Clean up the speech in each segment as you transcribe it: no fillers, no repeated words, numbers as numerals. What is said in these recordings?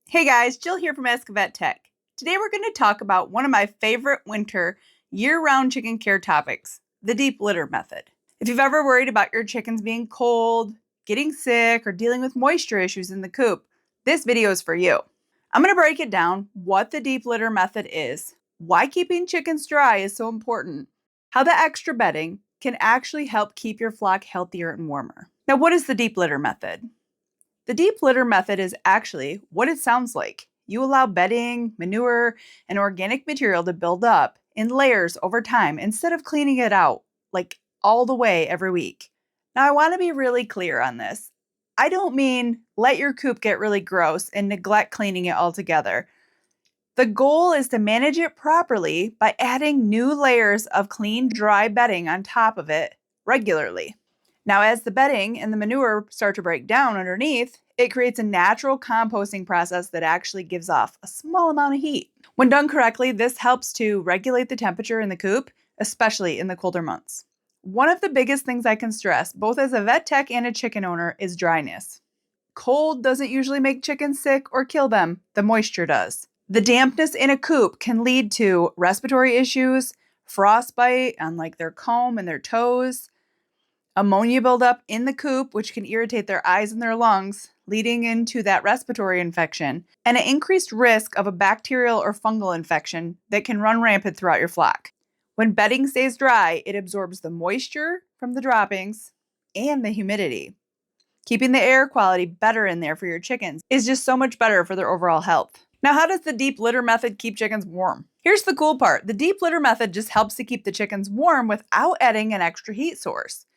Hey guys, Jill here from Ask a Vet Tech. Today we're going to talk about one of my favorite winter, year-round chicken care topics, the deep litter method. If you've ever worried about your chickens being cold, getting sick, or dealing with moisture issues in the coop, this video is for you. I'm going to break it down, what the deep litter method is, why keeping chickens dry is so important, how the extra bedding can actually help keep your flock healthier and warmer. Now, what is the deep litter method? The deep litter method is actually what it sounds like. You allow bedding, manure, and organic material to build up in layers over time instead of cleaning it out like all the way every week. Now, I want to be really clear on this. I don't mean let your coop get really gross and neglect cleaning it altogether. The goal is to manage it properly by adding new layers of clean, dry bedding on top of it regularly. Now, as the bedding and the manure start to break down underneath, it creates a natural composting process that actually gives off a small amount of heat. When done correctly, this helps to regulate the temperature in the coop, especially in the colder months. One of the biggest things I can stress, both as a vet tech and a chicken owner, is dryness. Cold doesn't usually make chickens sick or kill them, the moisture does. The dampness in a coop can lead to respiratory issues, frostbite on their comb and their toes, ammonia buildup in the coop, which can irritate their eyes and their lungs, leading into that respiratory infection, and an increased risk of a bacterial or fungal infection that can run rampant throughout your flock. When bedding stays dry, it absorbs the moisture from the droppings and the humidity. Keeping the air quality better in there for your chickens is just so much better for their overall health. Now, how does the deep litter method keep chickens warm? Here's the cool part. The deep litter method just helps to keep the chickens warm without adding an extra heat source.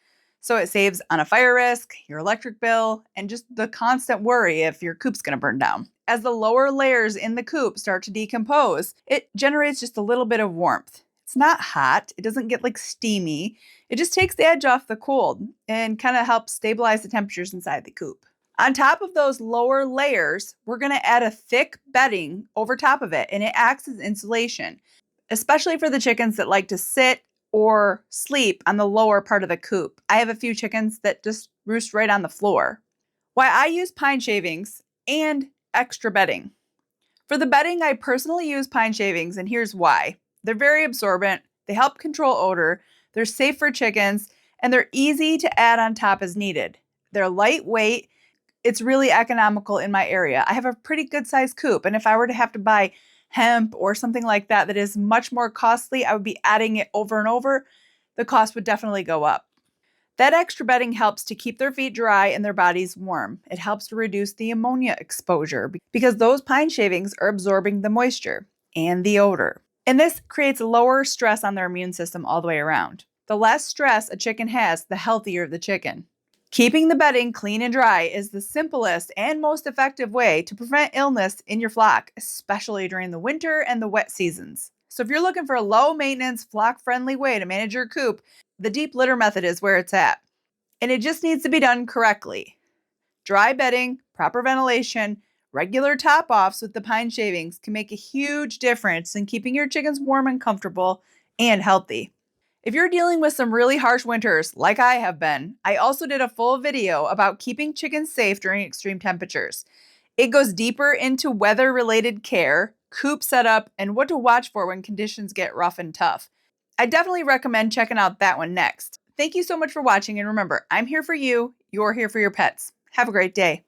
So it saves on a fire risk, your electric bill, and just the constant worry if your coop's going to burn down. As the lower layers in the coop start to decompose, it generates just a little bit of warmth. It's not hot. It doesn't get steamy. It just takes the edge off the cold and kind of helps stabilize the temperatures inside the coop. On top of those lower layers, we're going to add a thick bedding over top of it, and it acts as insulation, especially for the chickens that like to sit or sleep on the lower part of the coop. I have a few chickens that just roost right on the floor. Why I use pine shavings and extra bedding. For the bedding, I personally use pine shavings, and here's why. They're very absorbent, they help control odor, they're safe for chickens, and they're easy to add on top as needed. They're lightweight. It's really economical in my area. I have a pretty good sized coop, and if I were to have to buy hemp or something like that that is much more costly, I would be adding it over and over. The cost would definitely go up. That extra bedding helps to keep their feet dry and their bodies warm. It helps to reduce the ammonia exposure because those pine shavings are absorbing the moisture and the odor. And this creates lower stress on their immune system all the way around. The less stress a chicken has, the healthier the chicken. Keeping the bedding clean and dry is the simplest and most effective way to prevent illness in your flock, especially during the winter and the wet seasons. So if you're looking for a low-maintenance, flock-friendly way to manage your coop, the deep litter method is where it's at. And it just needs to be done correctly. Dry bedding, proper ventilation, regular top-offs with the pine shavings can make a huge difference in keeping your chickens warm and comfortable and healthy. If you're dealing with some really harsh winters, like I have been, I also did a full video about keeping chickens safe during extreme temperatures. It goes deeper into weather-related care, coop setup, and what to watch for when conditions get rough and tough. I definitely recommend checking out that one next. Thank you so much for watching, and remember, I'm here for you, you're here for your pets. Have a great day.